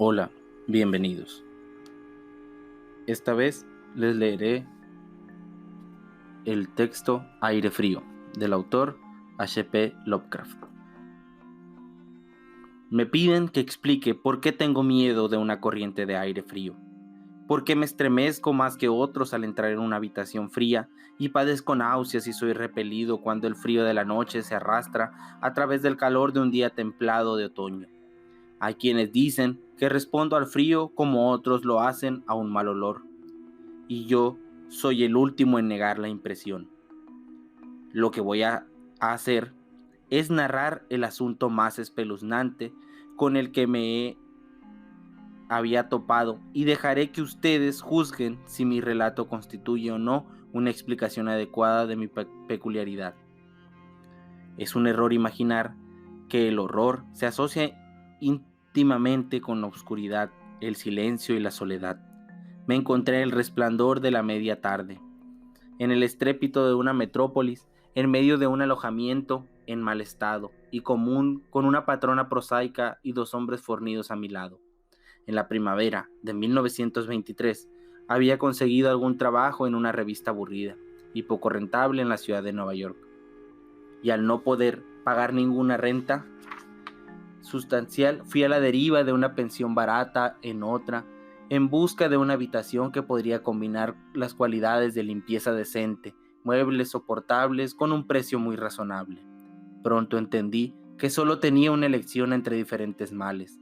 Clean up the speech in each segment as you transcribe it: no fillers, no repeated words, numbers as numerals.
Hola, bienvenidos. Esta vez les leeré el texto Aire Frío del autor H.P. Lovecraft. Me piden que explique por qué tengo miedo de una corriente de aire frío, por qué me estremezco más que otros al entrar en una habitación fría y padezco náuseas y soy repelido cuando el frío de la noche se arrastra a través del calor de un día templado de otoño. Hay quienes dicen que respondo al frío como otros lo hacen a un mal olor, y yo soy el último en negar la impresión. Lo que voy a hacer es narrar el asunto más espeluznante con el que había topado y dejaré que ustedes juzguen si mi relato constituye o no una explicación adecuada de mi peculiaridad. Es un error imaginar que el horror se asocia íntimamente con la oscuridad, el silencio y la soledad. Me encontré en el resplandor de la media tarde, en el estrépito de una metrópolis, en medio de un alojamiento en mal estado y común, con una patrona prosaica y dos hombres fornidos a mi lado. En la primavera de 1923 había conseguido algún trabajo en una revista aburrida y poco rentable en la ciudad de Nueva York. Y al no poder pagar ninguna renta sustancial, fui a la deriva de una pensión barata en otra, en busca de una habitación que podría combinar las cualidades de limpieza decente, muebles soportables con un precio muy razonable. Pronto entendí que solo tenía una elección entre diferentes males,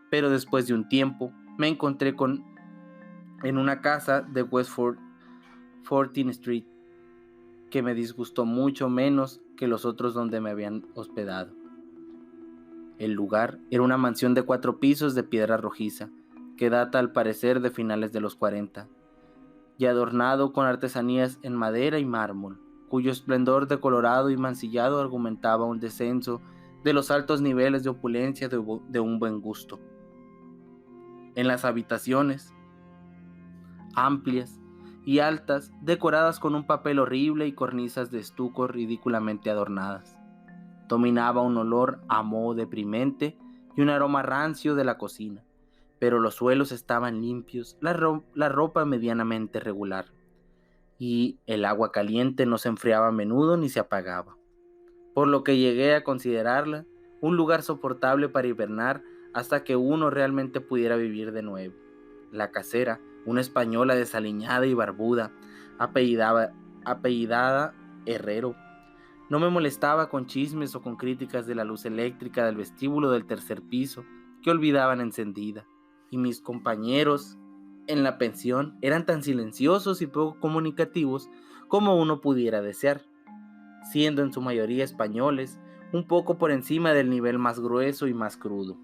pero después de un tiempo me encontré en una casa de West 14th Street que me disgustó mucho menos que los otros donde me habían hospedado. El lugar era una mansión de 4 pisos de piedra rojiza, que data al parecer de finales de los 40, y adornado con artesanías en madera y mármol, cuyo esplendor decolorado y mancillado argumentaba un descenso de los altos niveles de opulencia de un buen gusto. En las habitaciones, amplias y altas, decoradas con un papel horrible y cornisas de estuco ridículamente adornadas, dominaba un olor a moho deprimente y un aroma rancio de la cocina, pero los suelos estaban limpios, la ropa medianamente regular, y el agua caliente no se enfriaba a menudo ni se apagaba, por lo que llegué a considerarla un lugar soportable para hibernar hasta que uno realmente pudiera vivir de nuevo. La casera, una española desaliñada y barbuda, apellidada Herrero, no me molestaba con chismes o con críticas de la luz eléctrica del vestíbulo del tercer piso, que olvidaban encendida, y mis compañeros en la pensión eran tan silenciosos y poco comunicativos como uno pudiera desear, siendo en su mayoría españoles, un poco por encima del nivel más grueso y más crudo.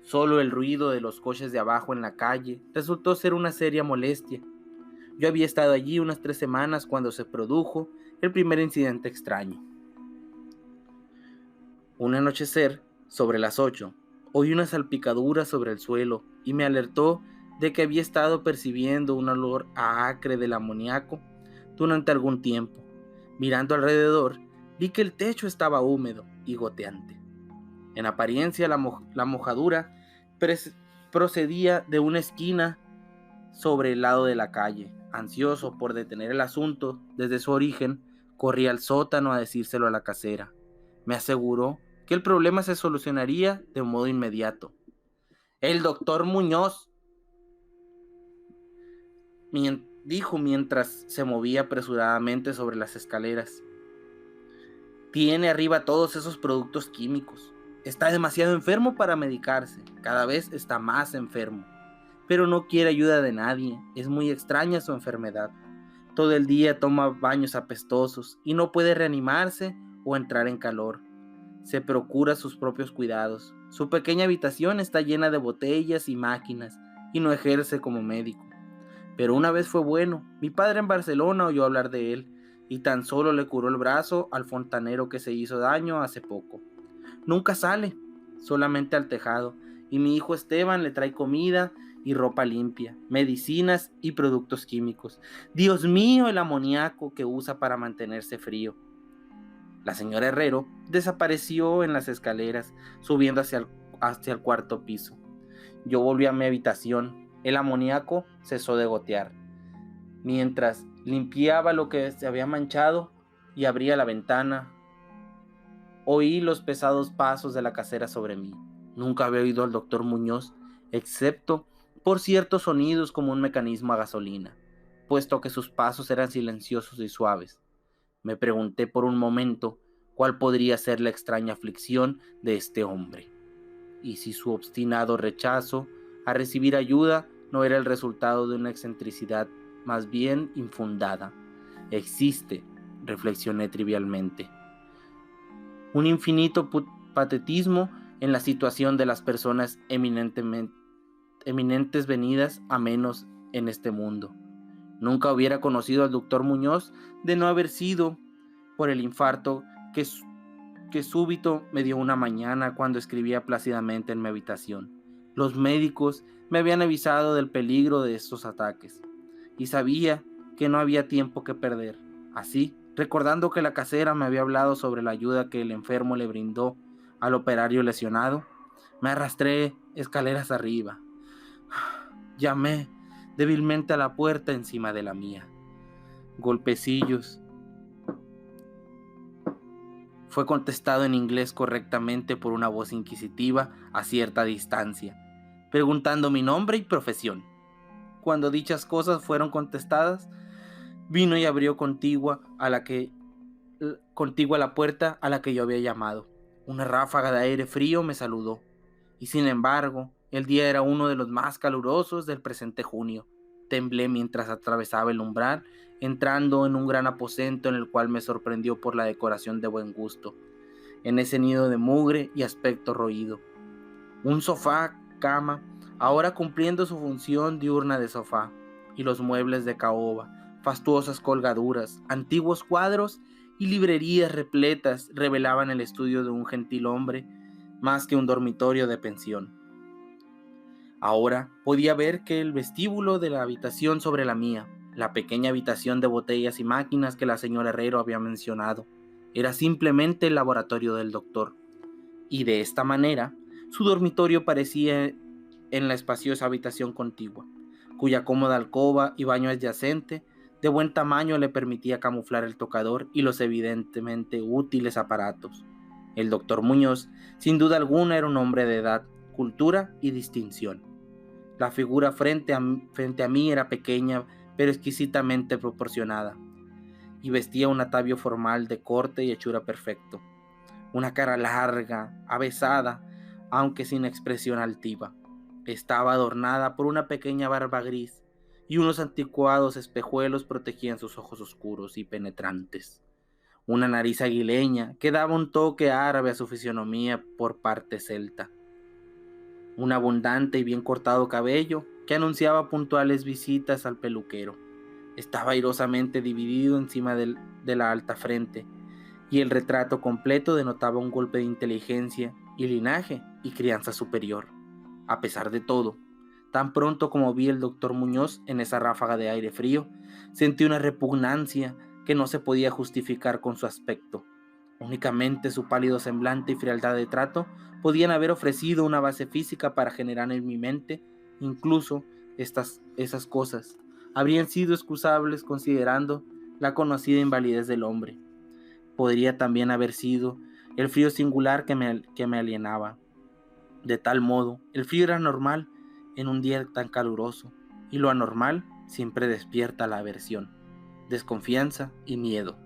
Solo el ruido de los coches de abajo en la calle resultó ser una seria molestia. Yo había estado allí unas 3 semanas cuando se produjo el primer incidente extraño. Un anochecer, sobre las 8, oí una salpicadura sobre el suelo y me alertó de que había estado percibiendo un olor a acre del amoníaco durante algún tiempo. Mirando alrededor, vi que el techo estaba húmedo y goteante. En apariencia, la mojadura procedía de una esquina sobre el lado de la calle. Ansioso por detener el asunto desde su origen, corrí al sótano a decírselo a la casera. Me aseguró que el problema se solucionaría de modo inmediato. El doctor Muñoz, dijo mientras se movía apresuradamente sobre las escaleras, tiene arriba todos esos productos químicos. Está demasiado enfermo para medicarse, cada vez está más enfermo, pero no quiere ayuda de nadie. Es muy extraña su enfermedad. Todo el día toma baños apestosos y no puede reanimarse o entrar en calor. Se procura sus propios cuidados. Su pequeña habitación está llena de botellas y máquinas y no ejerce como médico. Pero una vez fue bueno. Mi padre en Barcelona oyó hablar de él y tan solo le curó el brazo al fontanero que se hizo daño hace poco. Nunca sale, solamente al tejado, y mi hijo Esteban le trae comida y ropa limpia, medicinas y productos químicos. Dios mío, el amoníaco que usa para mantenerse frío. La señora Herrero desapareció en las escaleras, subiendo hacia el 4.º piso. Yo volví a mi habitación. El amoníaco cesó de gotear. Mientras limpiaba lo que se había manchado y abría la ventana, oí los pesados pasos de la casera sobre mí. Nunca había oído al doctor Muñoz, excepto por ciertos sonidos como un mecanismo a gasolina, puesto que sus pasos eran silenciosos y suaves. Me pregunté por un momento cuál podría ser la extraña aflicción de este hombre, y si su obstinado rechazo a recibir ayuda no era el resultado de una excentricidad más bien infundada. Existe, reflexioné trivialmente, un infinito patetismo en la situación de las personas eminentes venidas a menos en este mundo. Nunca hubiera conocido al doctor Muñoz de no haber sido por el infarto que súbito me dio una mañana cuando escribía plácidamente en mi habitación. Los médicos me habían avisado del peligro de estos ataques y sabía que no había tiempo que perder. Así, recordando que la casera me había hablado sobre la ayuda que el enfermo le brindó al operario lesionado, me arrastré escaleras arriba. Llamé débilmente a la puerta encima de la mía. Golpecillos. Fue contestado en inglés correctamente por una voz inquisitiva a cierta distancia, preguntando mi nombre y profesión. Cuando dichas cosas fueron contestadas, vino y abrió contigua a la puerta a la que yo había llamado. Una ráfaga de aire frío me saludó, y sin embargo, el día era uno de los más calurosos del presente junio. Temblé mientras atravesaba el umbral, entrando en un gran aposento en el cual me sorprendió por la decoración de buen gusto, en ese nido de mugre y aspecto roído. Un sofá, cama, ahora cumpliendo su función diurna de sofá, y los muebles de caoba, fastuosas colgaduras, antiguos cuadros y librerías repletas revelaban el estudio de un gentilhombre más que un dormitorio de pensión. Ahora podía ver que el vestíbulo de la habitación sobre la mía, la pequeña habitación de botellas y máquinas que la señora Herrero había mencionado, era simplemente el laboratorio del doctor, y de esta manera su dormitorio parecía en la espaciosa habitación contigua, cuya cómoda alcoba y baño adyacente de buen tamaño le permitía camuflar el tocador y los evidentemente útiles aparatos. El doctor Muñoz, sin duda alguna, era un hombre de edad, cultura y distinción. La figura frente a mí era pequeña, pero exquisitamente proporcionada, y vestía un atavío formal de corte y hechura perfecto. Una cara larga, avesada, aunque sin expresión altiva. Estaba adornada por una pequeña barba gris, y unos anticuados espejuelos protegían sus ojos oscuros y penetrantes. Una nariz aguileña que daba un toque árabe a su fisonomía por parte celta. Un abundante y bien cortado cabello que anunciaba puntuales visitas al peluquero. Estaba airosamente dividido encima de la alta frente, y el retrato completo denotaba un golpe de inteligencia y linaje y crianza superior. A pesar de todo, tan pronto como vi al doctor Muñoz en esa ráfaga de aire frío, sentí una repugnancia que no se podía justificar con su aspecto. Únicamente su pálido semblante y frialdad de trato podían haber ofrecido una base física para generar en mi mente incluso esas cosas. Habrían sido excusables considerando la conocida invalidez del hombre. Podría también haber sido el frío singular que me alienaba. De tal modo, el frío era normal en un día tan caluroso, y lo anormal siempre despierta la aversión, desconfianza y miedo.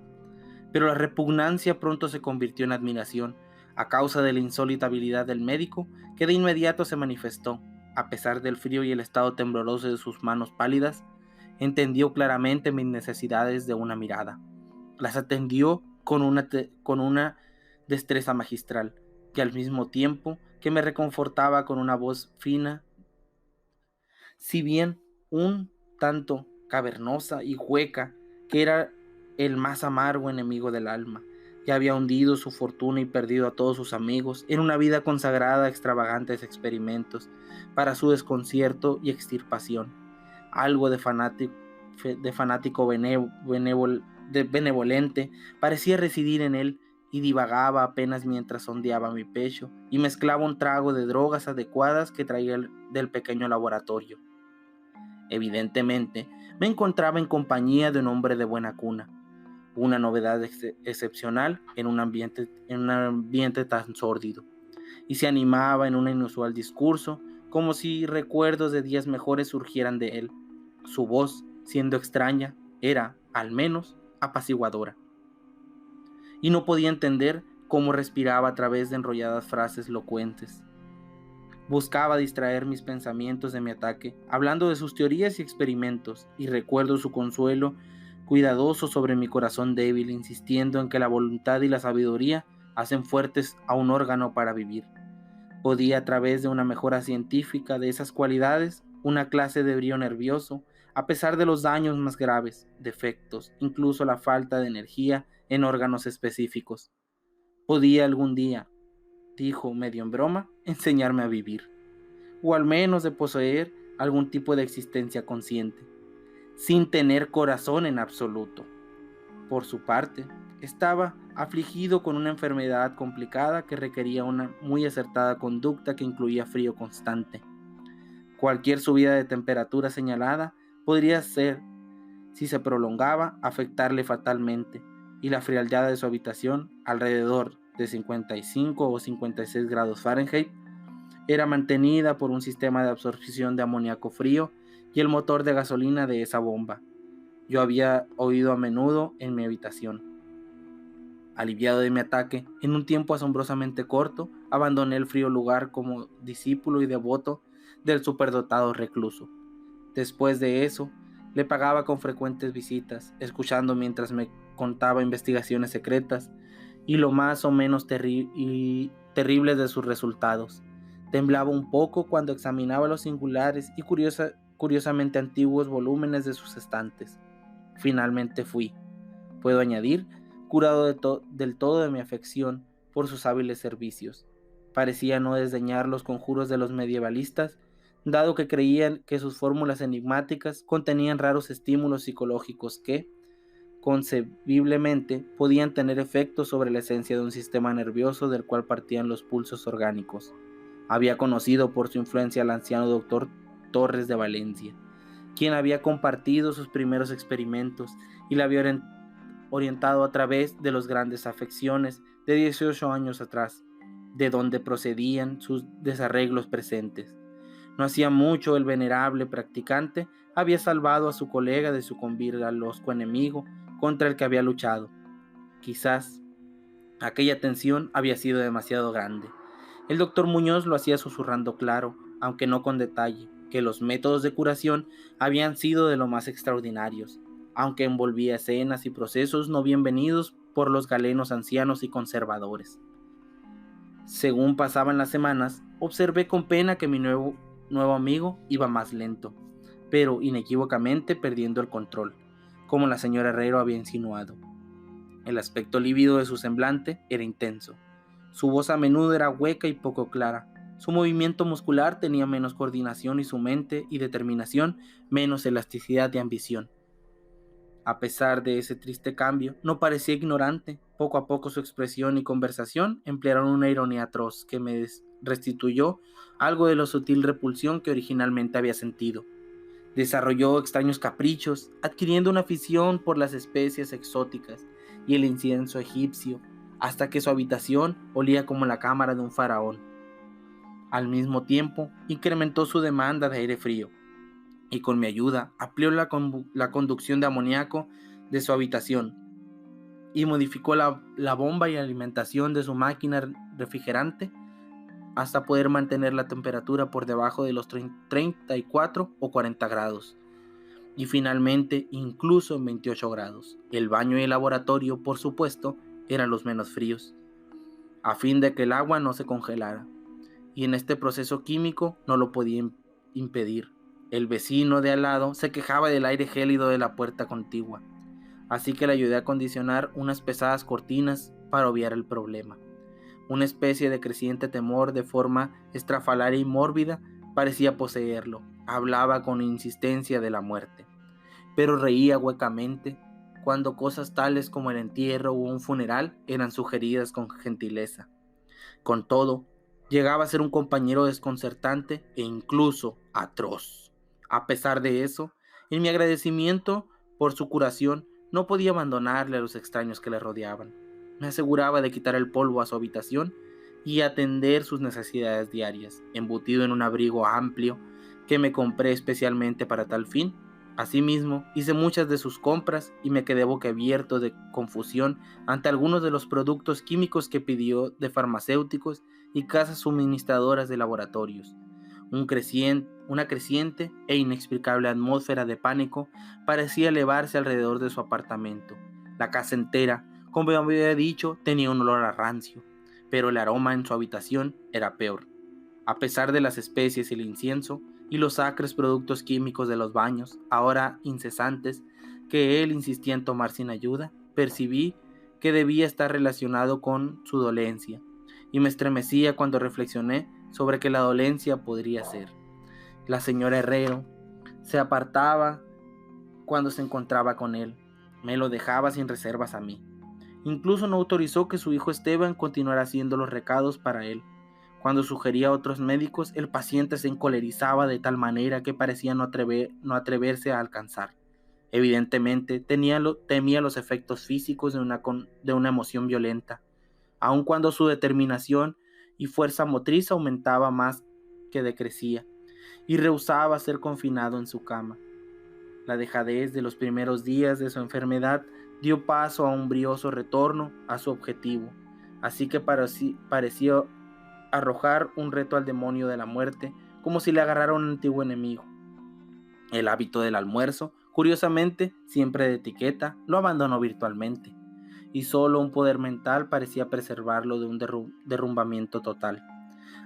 Pero la repugnancia pronto se convirtió en admiración a causa de la insólita habilidad del médico, que de inmediato se manifestó. A pesar del frío y el estado tembloroso de sus manos pálidas, entendió claramente mis necesidades de una mirada. Las atendió con una destreza magistral, que al mismo tiempo que me reconfortaba con una voz fina, si bien un tanto cavernosa y hueca, que era el más amargo enemigo del alma, que había hundido su fortuna y perdido a todos sus amigos en una vida consagrada a extravagantes experimentos para su desconcierto y extirpación. Algo de fanático benevolente parecía residir en él, y divagaba apenas mientras sondeaba mi pecho y mezclaba un trago de drogas adecuadas que traía del pequeño laboratorio. Evidentemente, me encontraba en compañía de un hombre de buena cuna, una novedad excepcional en un ambiente tan sórdido, y se animaba en un inusual discurso, como si recuerdos de días mejores surgieran de él. Su voz, siendo extraña, era, al menos, apaciguadora, y no podía entender cómo respiraba a través de enrolladas frases locuentes. Buscaba distraer mis pensamientos de mi ataque, hablando de sus teorías y experimentos, y recuerdo su consuelo cuidadoso sobre mi corazón débil, insistiendo en que la voluntad y la sabiduría hacen fuertes a un órgano para vivir. Podía, a través de una mejora científica de esas cualidades, una clase de brío nervioso, a pesar de los daños más graves, defectos, incluso la falta de energía en órganos específicos. Podía algún día, dijo medio en broma, enseñarme a vivir, o al menos de poseer algún tipo de existencia consciente, sin tener corazón en absoluto. Por su parte, estaba afligido con una enfermedad complicada que requería una muy acertada conducta que incluía frío constante. Cualquier subida de temperatura señalada podría ser, si se prolongaba, afectarle fatalmente, y la frialdad de su habitación, alrededor de 55 o 56 grados Fahrenheit, era mantenida por un sistema de absorción de amoníaco frío y el motor de gasolina de esa bomba. Yo había oído a menudo en mi habitación. Aliviado de mi ataque, en un tiempo asombrosamente corto, abandoné el frío lugar como discípulo y devoto del superdotado recluso. Después de eso, le pagaba con frecuentes visitas, escuchando mientras me contaba investigaciones secretas y lo más o menos terribles de sus resultados. Temblaba un poco cuando examinaba los singulares y curiosamente antiguos volúmenes de sus estantes. Finalmente fui, puedo añadir, curado del todo de mi afección por sus hábiles servicios. Parecía no desdeñar los conjuros de los medievalistas, dado que creían que sus fórmulas enigmáticas contenían raros estímulos psicológicos que, concebiblemente, podían tener efectos sobre la esencia de un sistema nervioso del cual partían los pulsos orgánicos. Había conocido por su influencia al anciano doctor Torres de Valencia, quien había compartido sus primeros experimentos y la había orientado a través de las grandes afecciones de 18 años atrás, de donde procedían sus desarreglos presentes. No hacía mucho el venerable practicante había salvado a su colega de sucumbir al hosco enemigo contra el que había luchado. Quizás aquella tensión había sido demasiado grande. El doctor Muñoz lo hacía susurrando claro, aunque no con detalle, que los métodos de curación habían sido de lo más extraordinarios, aunque envolvía escenas y procesos no bienvenidos por los galenos ancianos y conservadores. Según pasaban las semanas, observé con pena que mi nuevo amigo iba más lento, pero inequívocamente perdiendo el control, como la señora Herrero había insinuado. El aspecto lívido de su semblante era intenso. Su voz a menudo era hueca y poco clara. Su movimiento muscular tenía menos coordinación y su mente y determinación menos elasticidad y ambición. A pesar de ese triste cambio, no parecía ignorante. Poco a poco su expresión y conversación emplearon una ironía atroz que me restituyó algo de la sutil repulsión que originalmente había sentido. Desarrolló extraños caprichos, adquiriendo una afición por las especias exóticas y el incienso egipcio, hasta que su habitación olía como la cámara de un faraón. Al mismo tiempo, incrementó su demanda de aire frío, y con mi ayuda amplió la conducción de amoníaco de su habitación, y modificó la bomba y alimentación de su máquina refrigerante hasta poder mantener la temperatura por debajo de los 34 o 40 grados. Y finalmente incluso en 28 grados. El baño y el laboratorio, por supuesto, eran los menos fríos, a fin de que el agua no se congelara, y en este proceso químico no lo podía impedir. El vecino de al lado se quejaba del aire gélido de la puerta contigua, así que le ayudé a acondicionar unas pesadas cortinas para obviar el problema. Una especie de creciente temor de forma estrafalaria y mórbida parecía poseerlo. Hablaba con insistencia de la muerte, pero reía huecamente cuando cosas tales como el entierro o un funeral eran sugeridas con gentileza. Con todo, llegaba a ser un compañero desconcertante e incluso atroz. A pesar de eso, en mi agradecimiento por su curación, no podía abandonarle a los extraños que le rodeaban. Me aseguraba de quitar el polvo a su habitación y atender sus necesidades diarias, embutido en un abrigo amplio que me compré especialmente para tal fin. Asimismo, hice muchas de sus compras y me quedé boquiabierto de confusión ante algunos de los productos químicos que pidió de farmacéuticos y casas suministradoras de laboratorios. Una creciente e inexplicable atmósfera de pánico parecía elevarse alrededor de su apartamento. La casa entera, como había dicho, tenía un olor a rancio, pero el aroma en su habitación era peor. A pesar de las especies y el incienso y los acres productos químicos de los baños, ahora incesantes, que él insistía en tomar sin ayuda, percibí que debía estar relacionado con su dolencia, y me estremecía cuando reflexioné sobre que la dolencia podría ser. La señora Herrero se apartaba cuando se encontraba con él, me lo dejaba sin reservas a mí. Incluso no autorizó que su hijo Esteban continuara haciendo los recados para él. Cuando sugería a otros médicos, el paciente se encolerizaba de tal manera que parecía no atreverse a alcanzar. Evidentemente, temía los efectos físicos de una emoción violenta, aun cuando su determinación y fuerza motriz aumentaba más que decrecía, y rehusaba ser confinado en su cama. La dejadez de los primeros días de su enfermedad dio paso a un brioso retorno a su objetivo, así que pareció arrojar un reto al demonio de la muerte, como si le agarrara a un antiguo enemigo. El hábito del almuerzo, curiosamente, siempre de etiqueta, lo abandonó virtualmente, y solo un poder mental parecía preservarlo de un derrumbamiento total.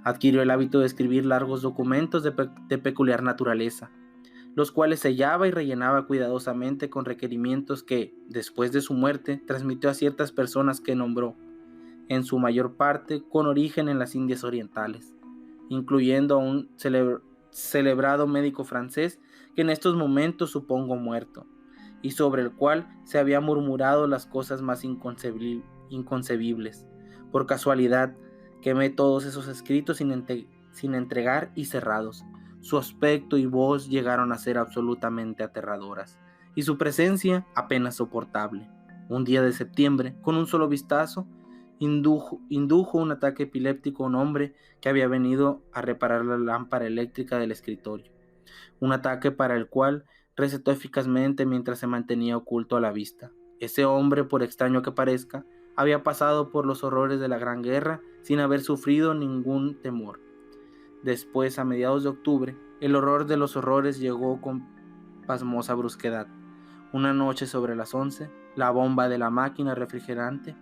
Adquirió el hábito de escribir largos documentos de peculiar naturaleza, los cuales sellaba y rellenaba cuidadosamente con requerimientos que, después de su muerte, transmitió a ciertas personas que nombró, en su mayor parte con origen en las Indias Orientales, incluyendo a un celebrado médico francés que en estos momentos supongo muerto, y sobre el cual se había murmurado las cosas más inconcebibles. Por casualidad, quemé todos esos escritos sin entregar y cerrados. Su aspecto y voz llegaron a ser absolutamente aterradoras, y su presencia apenas soportable. Un día de septiembre, con un solo vistazo, indujo un ataque epiléptico a un hombre que había venido a reparar la lámpara eléctrica del escritorio. Un ataque para el cual recetó eficazmente mientras se mantenía oculto a la vista. Ese hombre, por extraño que parezca, había pasado por los horrores de la Gran Guerra sin haber sufrido ningún temor. Después, a mediados de octubre, el horror de los horrores llegó con pasmosa brusquedad. Una noche sobre las 11, la bomba de la máquina refrigerante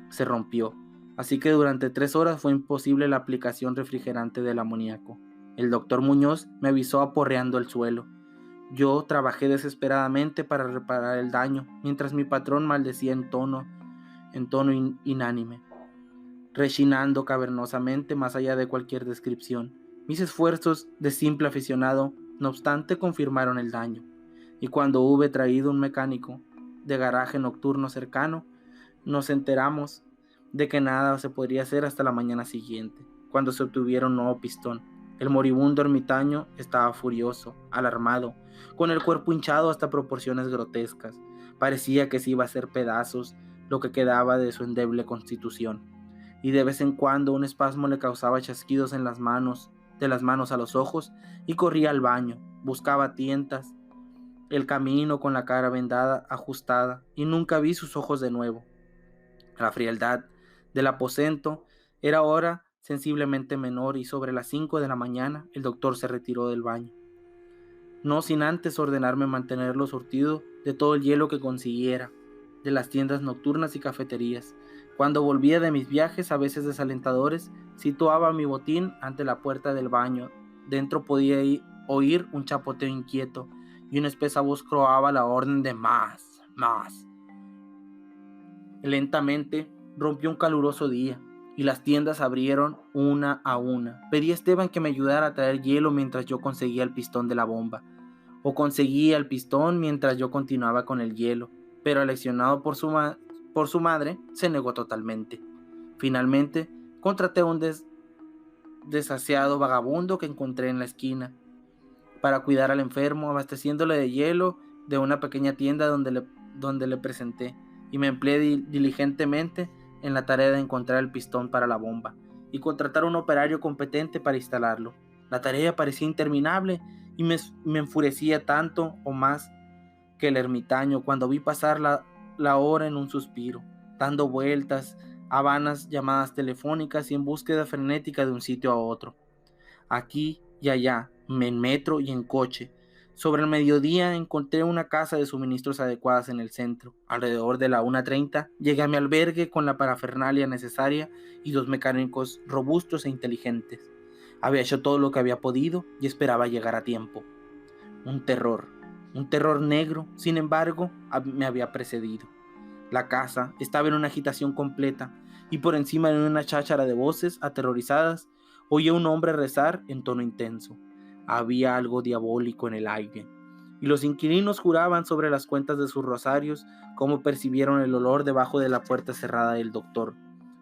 se rompió, así que durante 3 horas fue imposible la aplicación refrigerante del amoníaco. El doctor Muñoz me avisó aporreando el suelo. Yo trabajé desesperadamente para reparar el daño, mientras mi patrón maldecía en tono inánime, rechinando cavernosamente más allá de cualquier descripción. Mis esfuerzos de simple aficionado, no obstante, confirmaron el daño, y cuando hube traído un mecánico de garaje nocturno cercano, nos enteramos de que nada se podría hacer hasta la mañana siguiente, cuando se obtuviera un nuevo pistón. El moribundo ermitaño estaba furioso, alarmado, con el cuerpo hinchado hasta proporciones grotescas. Parecía que se iba a hacer pedazos lo que quedaba de su endeble constitución, y de vez en cuando un espasmo le causaba chasquidos en las manos, de las manos a los ojos, y corría al baño, buscaba a tientas el camino con la cara vendada, ajustada, y nunca vi sus ojos de nuevo. La frialdad del aposento era ahora sensiblemente menor, y sobre las 5 de la mañana el doctor se retiró del baño, no sin antes ordenarme mantenerlo surtido de todo el hielo que consiguiera, de las tiendas nocturnas y cafeterías. Cuando volvía de mis viajes, a veces desalentadores, situaba mi botín ante la puerta del baño. Dentro podía oír un chapoteo inquieto, y una espesa voz croaba la orden de más, más. Lentamente rompió un caluroso día, y las tiendas abrieron una a una. Pedí a Esteban que me ayudara a traer hielo mientras yo conseguía el pistón de la bomba, o conseguía el pistón mientras yo continuaba con el hielo. pero aleccionado por su madre, se negó totalmente. Finalmente, contraté a un desasiado vagabundo que encontré en la esquina para cuidar al enfermo, abasteciéndole de hielo de una pequeña tienda donde le presenté, y me empleé diligentemente en la tarea de encontrar el pistón para la bomba y contratar a un operario competente para instalarlo. La tarea parecía interminable y me enfurecía tanto o más que el ermitaño cuando vi pasar la hora en un suspiro, dando vueltas a vanas llamadas telefónicas y en búsqueda frenética de un sitio a otro, aquí y allá, en metro y en coche. Sobre el mediodía encontré una casa de suministros adecuadas en el centro. Alrededor de la 1:30 llegué a mi albergue con la parafernalia necesaria y 2 mecánicos robustos e inteligentes. Había hecho todo lo que había podido y esperaba llegar a tiempo. Un terror negro, sin embargo, me había precedido. La casa estaba en una agitación completa y por encima de una cháchara de voces aterrorizadas oía un hombre rezar en tono intenso. Había algo diabólico en el aire, y los inquilinos juraban sobre las cuentas de sus rosarios cómo percibieron el olor debajo de la puerta cerrada del doctor.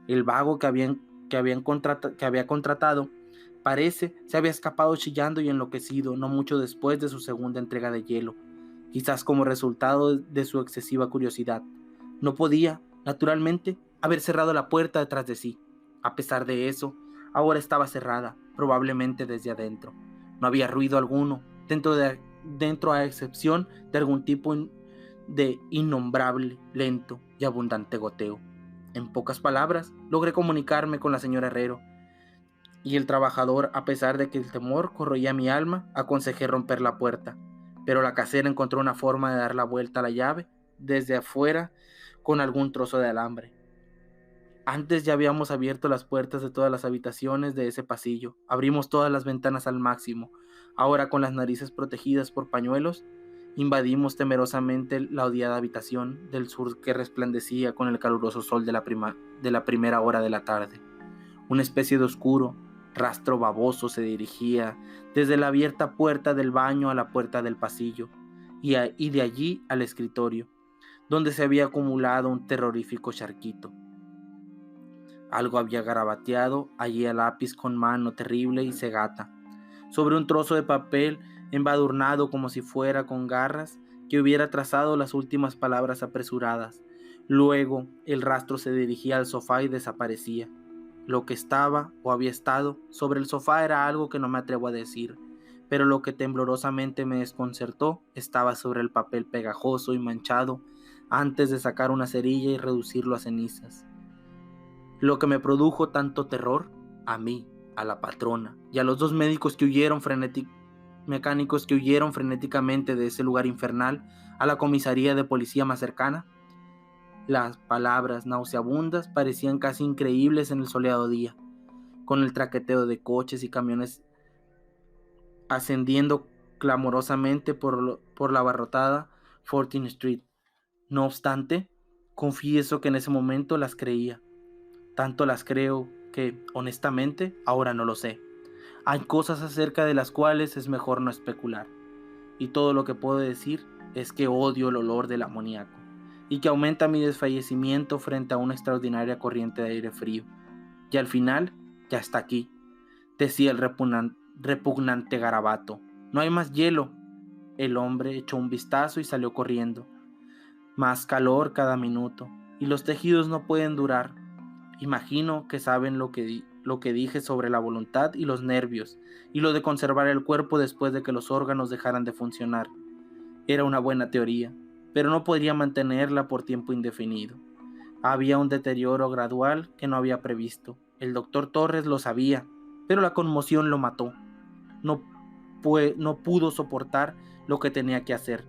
El vago que había contratado parece se había escapado chillando y enloquecido no mucho después de su segunda entrega de hielo, quizás como resultado de su excesiva curiosidad. No podía, naturalmente, haber cerrado la puerta detrás de sí. A pesar de eso, ahora estaba cerrada, probablemente desde adentro. No había ruido alguno, dentro a excepción de algún tipo de innombrable, lento y abundante goteo. En pocas palabras, logré comunicarme con la señora Herrero, y el trabajador, a pesar de que el temor corroía mi alma, aconsejé romper la puerta. Pero la casera encontró una forma de dar la vuelta a la llave desde afuera con algún trozo de alambre. Antes ya habíamos abierto las puertas de todas las habitaciones de ese pasillo, abrimos todas las ventanas al máximo. Ahora, con las narices protegidas por pañuelos, invadimos temerosamente la odiada habitación del sur que resplandecía con el caluroso sol de la primera hora de la tarde. Una especie de oscuro rastro baboso se dirigía desde la abierta puerta del baño a la puerta del pasillo y de allí al escritorio, donde se había acumulado un terrorífico charquito. Algo había garabateado allí a lápiz con mano terrible y cegata, sobre un trozo de papel embadurnado como si fuera con garras, que hubiera trazado las últimas palabras apresuradas. Luego el rastro se dirigía al sofá y desaparecía. Lo que estaba o había estado sobre el sofá era algo que no me atrevo a decir, pero lo que temblorosamente me desconcertó estaba sobre el papel pegajoso y manchado antes de sacar una cerilla y reducirlo a cenizas. Lo que me produjo tanto terror, a mí, a la patrona y a los 2 mecánicos que huyeron frenéticamente de ese lugar infernal a la comisaría de policía más cercana. Las palabras nauseabundas parecían casi increíbles en el soleado día, con el traqueteo de coches y camiones ascendiendo clamorosamente por la abarrotada 14th Street. No obstante, confieso que en ese momento las creía. Tanto las creo que, honestamente, ahora no lo sé. Hay cosas acerca de las cuales es mejor no especular. Y todo lo que puedo decir es que odio el olor del amoníaco y que aumenta mi desfallecimiento frente a una extraordinaria corriente de aire frío. Y al final, ya está aquí, decía el repugnante garabato. No hay más hielo. El hombre echó un vistazo y salió corriendo. Más calor cada minuto, y los tejidos no pueden durar. Imagino que saben lo que dije sobre la voluntad y los nervios, y lo de conservar el cuerpo después de que los órganos dejaran de funcionar. Era una buena teoría, pero no podría mantenerla por tiempo indefinido. Había un deterioro gradual que no había previsto. El doctor Torres lo sabía, pero la conmoción lo mató. No pudo soportar lo que tenía que hacer.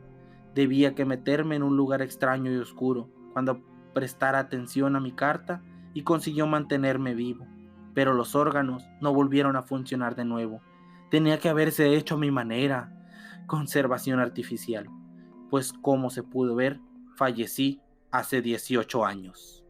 Debía que meterme en un lugar extraño y oscuro, cuando prestara atención a mi carta, y consiguió mantenerme vivo. Pero los órganos no volvieron a funcionar de nuevo. Tenía que haberse hecho a mi manera, conservación artificial, pues como se pudo ver, fallecí hace 18 años.